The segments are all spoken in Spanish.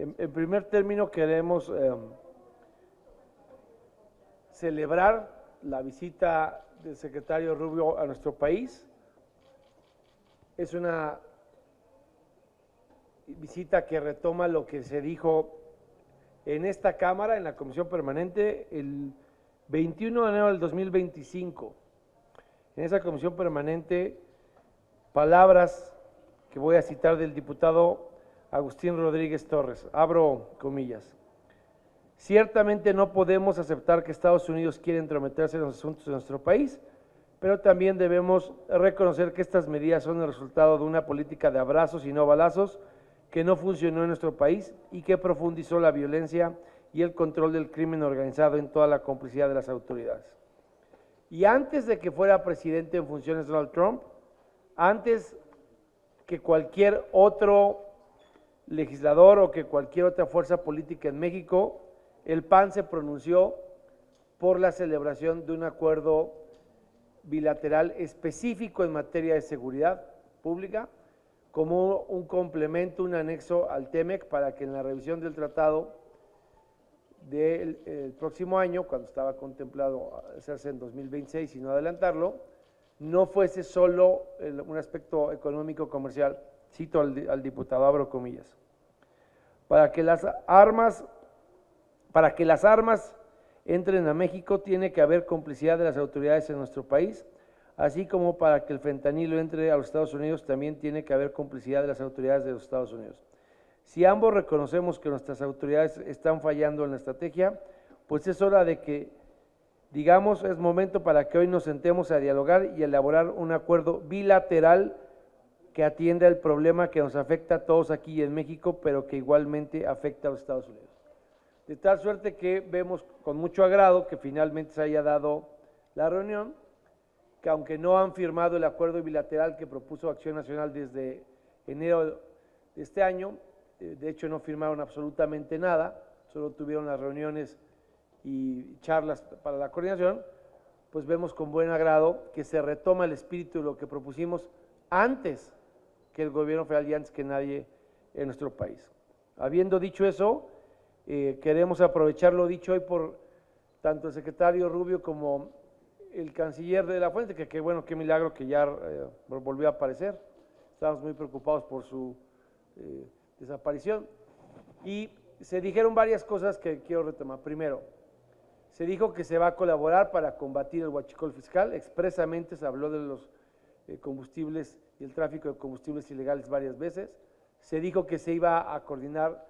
En primer término queremos celebrar la visita del secretario Rubio a nuestro país. Es una visita que retoma lo que se dijo en esta Cámara, en la Comisión Permanente, el 21 de enero del 2025. En esa Comisión Permanente, palabras que voy a citar del diputado Agustín Rodríguez Torres, abro comillas. Ciertamente no podemos aceptar que Estados Unidos quiera entrometerse en los asuntos de nuestro país, pero también debemos reconocer que estas medidas son el resultado de una política de abrazos y no balazos que no funcionó en nuestro país y que profundizó la violencia y el control del crimen organizado en toda la complicidad de las autoridades. Y antes de que fuera presidente en funciones Donald Trump, antes que cualquier otro legislador o que cualquier otra fuerza política en México, el PAN se pronunció por la celebración de un acuerdo bilateral específico en materia de seguridad pública, como un complemento, un anexo al TEMEC, para que en la revisión del tratado del próximo año, cuando estaba contemplado hacerse en 2026 y no adelantarlo, no fuese solo un aspecto económico comercial. Cito al diputado, abro comillas, para que las armas entren a México tiene que haber complicidad de las autoridades en nuestro país, así como para que el fentanilo entre a los Estados Unidos también tiene que haber complicidad de las autoridades de los Estados Unidos. Si ambos reconocemos que nuestras autoridades están fallando en la estrategia, pues es hora de que, digamos, es momento para que hoy nos sentemos a dialogar y elaborar un acuerdo bilateral que atienda el problema que nos afecta a todos aquí en México, pero que igualmente afecta a los Estados Unidos. De tal suerte que vemos con mucho agrado que finalmente se haya dado la reunión, que aunque no han firmado el acuerdo bilateral que propuso Acción Nacional desde enero de este año, de hecho no firmaron absolutamente nada, solo tuvieron las reuniones y charlas para la coordinación, pues vemos con buen agrado que se retoma el espíritu de lo que propusimos antes que el gobierno federal y antes que nadie en nuestro país. Habiendo dicho eso, queremos aprovechar lo dicho hoy por tanto el secretario Rubio como el canciller de la Fuente, que bueno, qué milagro que ya volvió a aparecer. Estamos muy preocupados por su desaparición. Y se dijeron varias cosas que quiero retomar. Primero, se dijo que se va a colaborar para combatir el huachicol fiscal. Expresamente se habló de los combustibles y el tráfico de combustibles ilegales varias veces. Se dijo que se iba a coordinar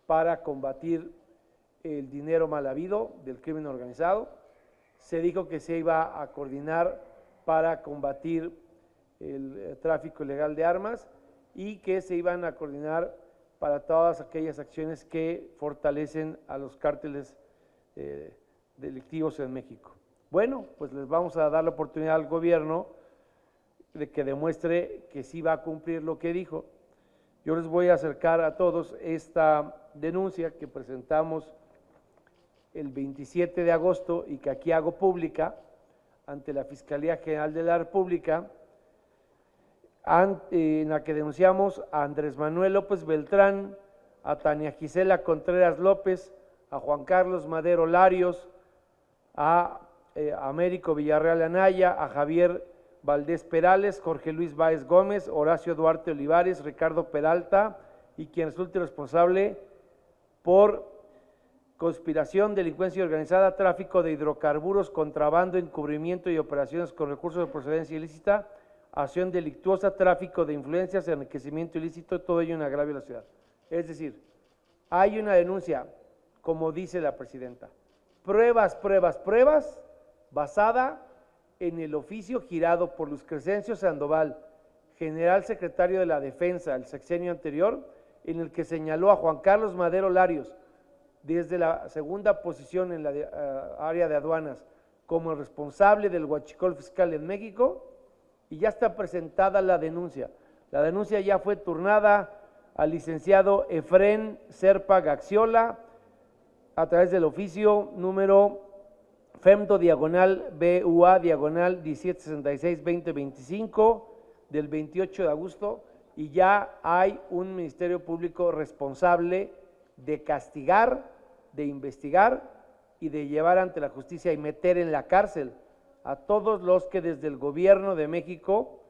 para combatir el dinero mal habido del crimen organizado. Se dijo que se iba a coordinar para combatir el tráfico ilegal de armas y que se iban a coordinar para todas aquellas acciones que fortalecen a los cárteles delictivos en México. Bueno, pues les vamos a dar la oportunidad al gobierno de que demuestre que sí va a cumplir lo que dijo. Yo les voy a acercar a todos esta denuncia que presentamos el 27 de agosto y que aquí hago pública ante la Fiscalía General de la República, en la que denunciamos a Andrés Manuel López Beltrán, a Tania Gisela Contreras López, a Juan Carlos Madero Larios, a Américo Villarreal Anaya, a Javier Valdés Perales, Jorge Luis Báez Gómez, Horacio Duarte Olivares, Ricardo Peralta y quien resulte responsable por conspiración, delincuencia organizada, tráfico de hidrocarburos, contrabando, encubrimiento y operaciones con recursos de procedencia ilícita, acción delictuosa, tráfico de influencias, enriquecimiento ilícito, todo ello en agravio de la ciudad. Es decir, hay una denuncia, como dice la presidenta, pruebas, basada en el oficio girado por Luis Crescencio Sandoval, general secretario de la Defensa del sexenio anterior, en el que señaló a Juan Carlos Madero Larios desde la segunda posición en la área de aduanas como el responsable del huachicol fiscal en México, y ya está presentada la denuncia. La denuncia ya fue turnada al licenciado Efrén Serpa Gaxiola a través del oficio número FEMDO-BUA-1766-2025 del 28 de agosto, y ya hay un Ministerio Público responsable de castigar, de investigar y de llevar ante la justicia y meter en la cárcel a todos los que desde el gobierno de México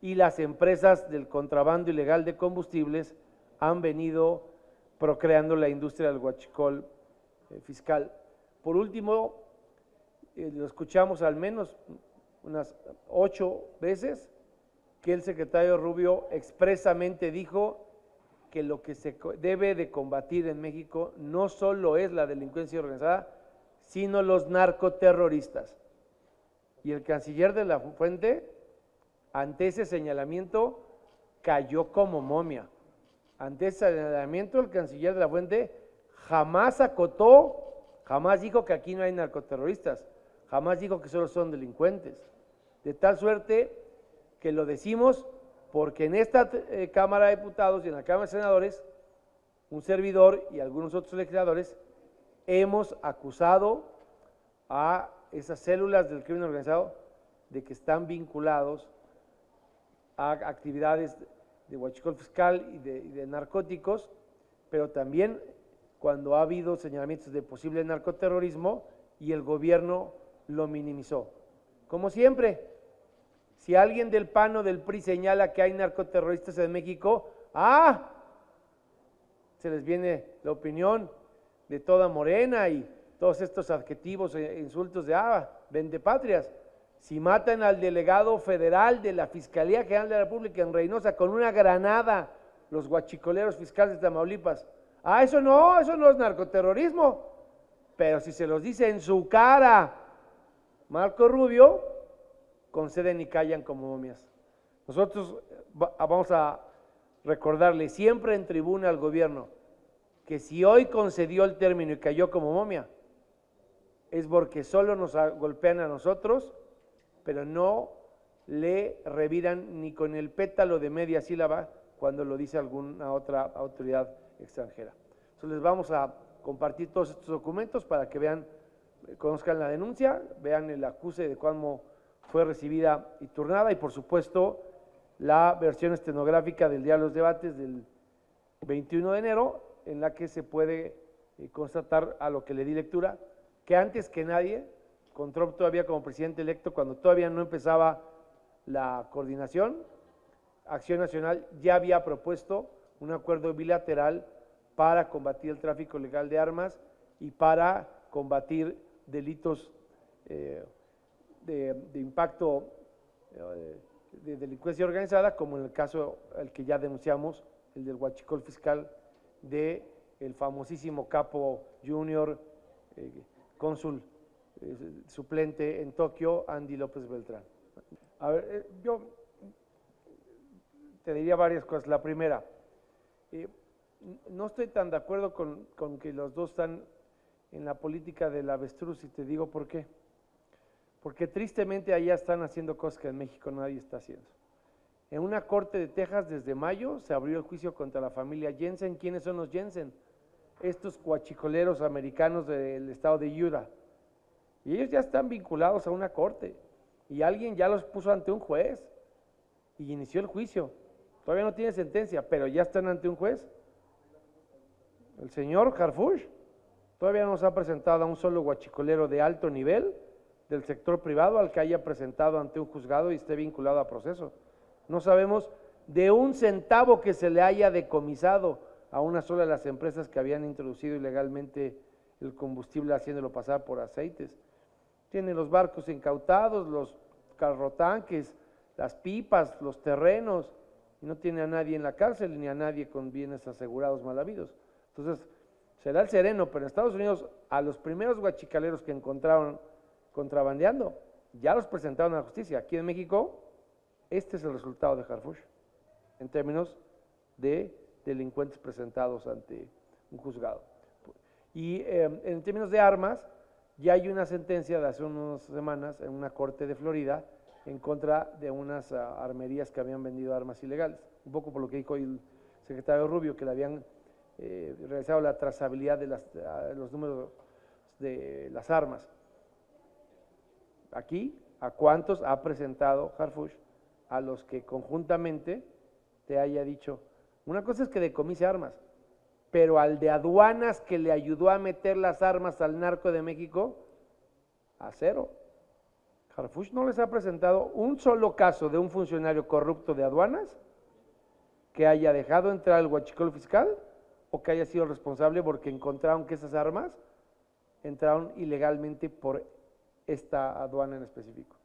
y las empresas del contrabando ilegal de combustibles han venido procreando la industria del huachicol fiscal. Por último, lo escuchamos al menos unas 8 veces, que el secretario Rubio expresamente dijo que lo que se debe de combatir en México no solo es la delincuencia organizada, sino los narcoterroristas. Y el canciller de la Fuente, ante ese señalamiento, cayó como momia. Ante ese señalamiento, el canciller de la Fuente jamás acotó, jamás dijo que aquí no hay narcoterroristas, jamás dijo que solo son delincuentes. De tal suerte que lo decimos porque en esta Cámara de Diputados y en la Cámara de Senadores, un servidor y algunos otros legisladores hemos acusado a esas células del crimen organizado de que están vinculados a actividades de huachicol fiscal y de narcóticos, pero también cuando ha habido señalamientos de posible narcoterrorismo y el gobierno lo minimizó. Como siempre, si alguien del PAN o del PRI señala que hay narcoterroristas en México, se les viene la opinión de toda Morena y todos estos adjetivos e insultos de vendepatrias. Si matan al delegado federal de la Fiscalía General de la República en Reynosa con una granada, los guachicoleros fiscales de Tamaulipas, eso no es narcoterrorismo. Pero si se los dice en su cara Marco Rubio, conceden y callan como momias. Nosotros vamos a recordarle siempre en tribuna al gobierno que si hoy concedió el término y cayó como momia, es porque solo nos golpean a nosotros, pero no le reviran ni con el pétalo de media sílaba cuando lo dice alguna otra autoridad extranjera. Entonces les vamos a compartir todos estos documentos para que vean, conozcan la denuncia, vean el acuse de cómo fue recibida y turnada, y por supuesto la versión estenográfica del diario de los debates del 21 de enero, en la que se puede constatar, a lo que le di lectura, que antes que nadie, con Trump todavía como presidente electo, cuando todavía no empezaba la coordinación, Acción Nacional ya había propuesto un acuerdo bilateral para combatir el tráfico ilegal de armas y para combatir delitos de impacto de delincuencia organizada, como en el caso el que ya denunciamos, el del huachicol fiscal de el famosísimo capo junior, cónsul suplente en Tokio, Andy López Beltrán. A ver, yo te diría varias cosas. La primera, no estoy tan de acuerdo con que los dos están en la política del avestruz, y te digo por qué. Porque tristemente allá están haciendo cosas que en México nadie está haciendo. En una corte de Texas desde mayo se abrió el juicio contra la familia Jensen. ¿Quiénes son los Jensen? Estos guachicoleros americanos del estado de Utah. Y ellos ya están vinculados a una corte y alguien ya los puso ante un juez y inició el juicio. Todavía no tiene sentencia, pero ya están ante un juez. El señor Harfuch todavía no nos ha presentado a un solo guachicolero de alto nivel del sector privado al que haya presentado ante un juzgado y esté vinculado a proceso. No sabemos de un centavo que se le haya decomisado a una sola de las empresas que habían introducido ilegalmente el combustible haciéndolo pasar por aceites. Tienen los barcos incautados, los carrotanques, las pipas, los terrenos, y no tiene a nadie en la cárcel ni a nadie con bienes asegurados mal habidos. Entonces, será el sereno, pero en Estados Unidos a los primeros guachicaleros que encontraron contrabandeando, ya los presentaron a la justicia. Aquí en México, este es el resultado de Harfuch, en términos de delincuentes presentados ante un juzgado. Y en términos de armas, ya hay una sentencia de hace unas semanas en una corte de Florida en contra de unas armerías que habían vendido armas ilegales, un poco por lo que dijo el secretario Rubio, que le habían realizado la trazabilidad de los números de las armas. Aquí, ¿a cuántos ha presentado Harfuch? A los que conjuntamente te haya dicho, una cosa es que decomise armas, pero al de aduanas que le ayudó a meter las armas al narco de México, a cero. Harfuch no les ha presentado un solo caso de un funcionario corrupto de aduanas que haya dejado entrar el huachicol fiscal o que haya sido responsable porque encontraron que esas armas entraron ilegalmente por esta aduana en específico.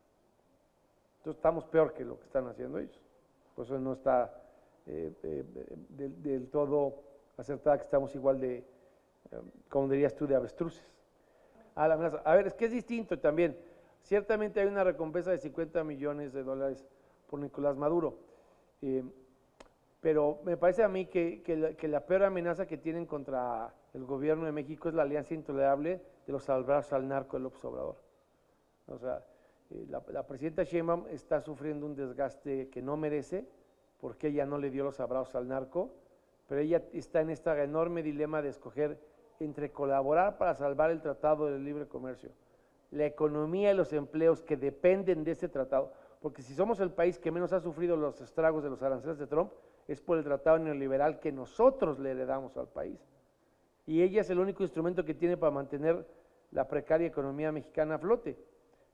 Entonces estamos peor que lo que están haciendo ellos. Por eso no está del todo acertada que estamos igual de, como dirías tú, de avestruces. A la amenaza. A ver, es que es distinto también. Ciertamente hay una recompensa de 50 millones de dólares por Nicolás Maduro, pero me parece a mí que la peor amenaza que tienen contra el gobierno de México es la alianza intolerable de los abrazos al narco de López Obrador. O sea, la presidenta Sheinbaum está sufriendo un desgaste que no merece porque ella no le dio los abrazos al narco, pero ella está en este enorme dilema de escoger entre colaborar para salvar el Tratado de Libre Comercio, la economía y los empleos que dependen de ese tratado, porque si somos el país que menos ha sufrido los estragos de los aranceles de Trump, es por el tratado neoliberal que nosotros le heredamos al país. Y ella es el único instrumento que tiene para mantener la precaria economía mexicana a flote.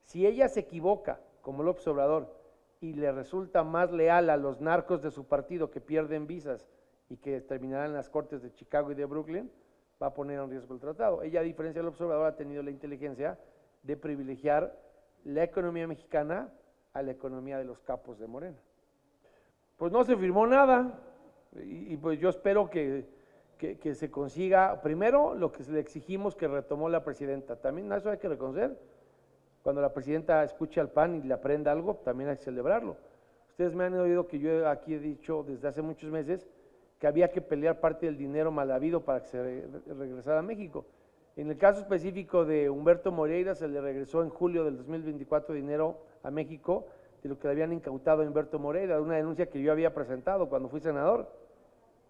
Si ella se equivoca, como López Obrador, y le resulta más leal a los narcos de su partido que pierden visas y que terminarán en las cortes de Chicago y de Brooklyn, va a poner en riesgo el tratado. Ella, a diferencia del López Obrador, ha tenido la inteligencia de privilegiar la economía mexicana a la economía de los capos de Morena. Pues no se firmó nada y pues yo espero que se consiga, primero, lo que le exigimos que retomó la presidenta. También eso hay que reconocer. Cuando la presidenta escuche al PAN y le aprenda algo, también hay que celebrarlo. Ustedes me han oído que yo aquí he dicho desde hace muchos meses que había que pelear parte del dinero mal habido para que se regresara a México. En el caso específico de Humberto Moreira, se le regresó en julio del 2024 dinero a México de lo que le habían incautado a Humberto Moreira, de una denuncia que yo había presentado cuando fui senador.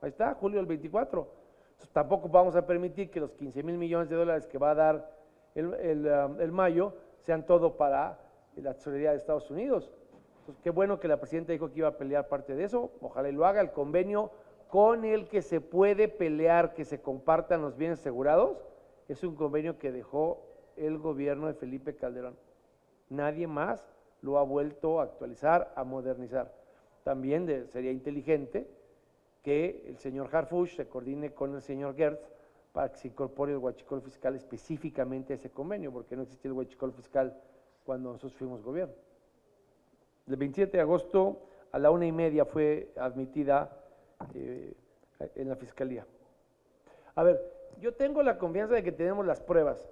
Ahí está, julio del 24. Entonces, tampoco vamos a permitir que los 15,000 millones de dólares que va a dar el mayo sean todo para la tesorería de Estados Unidos. Entonces, qué bueno que la presidenta dijo que iba a pelear parte de eso, ojalá y lo haga. El convenio con el que se puede pelear que se compartan los bienes asegurados es un convenio que dejó el gobierno de Felipe Calderón. Nadie más lo ha vuelto a actualizar, a modernizar. También sería inteligente que el señor Harfuch se coordine con el señor Gertz para que se incorpore el huachicol fiscal específicamente a ese convenio, porque no existía el huachicol fiscal cuando nosotros fuimos gobierno. El 27 de agosto a la 1:30 fue admitida en la fiscalía. A ver, yo tengo la confianza de que tenemos las pruebas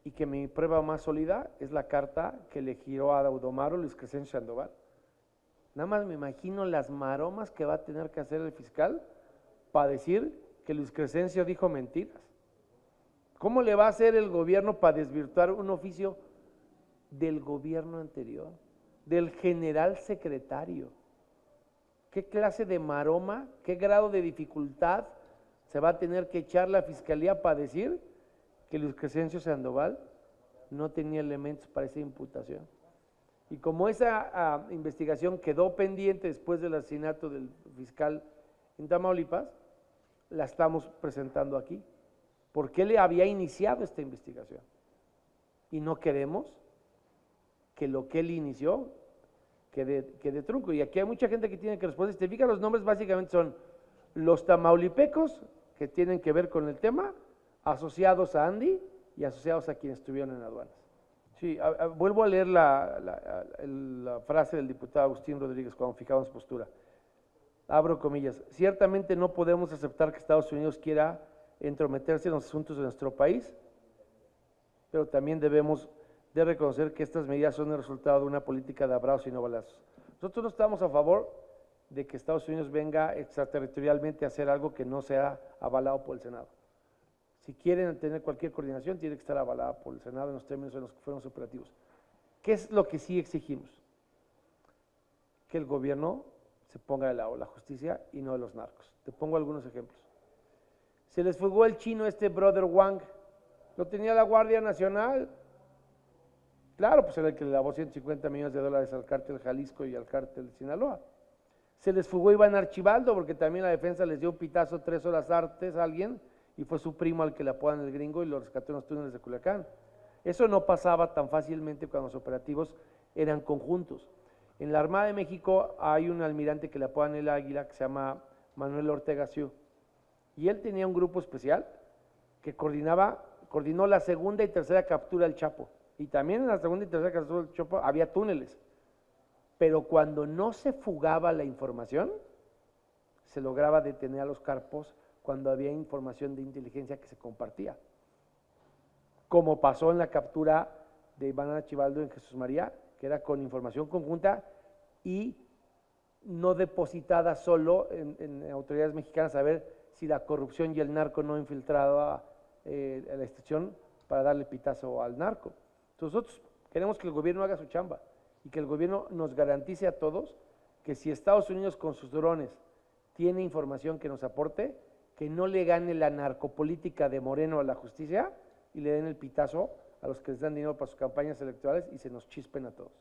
y que mi prueba más sólida es la carta que le giró a Daudomaro Luis Crescencio Sandoval. Nada más me imagino las maromas que va a tener que hacer el fiscal para decir que Luis Crescencio dijo mentiras. ¿Cómo le va a hacer el gobierno para desvirtuar un oficio del gobierno anterior, del general secretario? ¿Qué clase de maroma, qué grado de dificultad se va a tener que echar la fiscalía para decir que Luis Crescencio Sandoval no tenía elementos para esa imputación? Y como esa investigación quedó pendiente después del asesinato del fiscal en Tamaulipas, la estamos presentando aquí, porque él había iniciado esta investigación y no queremos que lo que él inició quede trunco. Y aquí hay mucha gente que tiene que responder. Si te fijas, los nombres básicamente son los tamaulipecos que tienen que ver con el tema, asociados a Andy y asociados a quienes estuvieron en aduanas. Sí, vuelvo a leer la frase del diputado Agustín Rodríguez cuando fijamos postura. Abro comillas, ciertamente no podemos aceptar que Estados Unidos quiera entrometerse en los asuntos de nuestro país, pero también debemos de reconocer que estas medidas son el resultado de una política de abrazos y no balazos. Nosotros no estamos a favor de que Estados Unidos venga extraterritorialmente a hacer algo que no sea avalado por el Senado. Si quieren tener cualquier coordinación, tiene que estar avalada por el Senado en los términos en los que fueron los operativos. ¿Qué es lo que sí exigimos? Que el gobierno se ponga de lado de la justicia y no de los narcos. Te pongo algunos ejemplos. Se les fugó el chino Brother Wang, lo tenía la Guardia Nacional. Claro, pues era el que le lavó 150 millones de dólares al cártel Jalisco y al cártel Sinaloa. Se les fugó Iván Archibaldo porque también la defensa les dio un pitazo 3 horas antes a alguien y fue su primo al que le apodan el gringo y lo rescató en los túneles de Culiacán. Eso no pasaba tan fácilmente cuando los operativos eran conjuntos. En la Armada de México hay un almirante que le apodan el Águila que se llama Manuel Ortega Siu y él tenía un grupo especial que coordinó la segunda y tercera captura del Chapo y también en la segunda y tercera captura del Chapo había túneles. Pero cuando no se fugaba la información, se lograba detener a los carpos cuando había información de inteligencia que se compartía. Como pasó en la captura de Iván Archibaldo en Jesús María, que era con información conjunta y no depositada solo en autoridades mexicanas a ver si la corrupción y el narco no infiltraba la institución para darle pitazo al narco. Entonces nosotros queremos que el gobierno haga su chamba y que el gobierno nos garantice a todos que si Estados Unidos con sus drones tiene información que nos aporte, que no le gane la narcopolítica de Moreno a la justicia y le den el pitazo a los que les dan dinero para sus campañas electorales y se nos chispen a todos.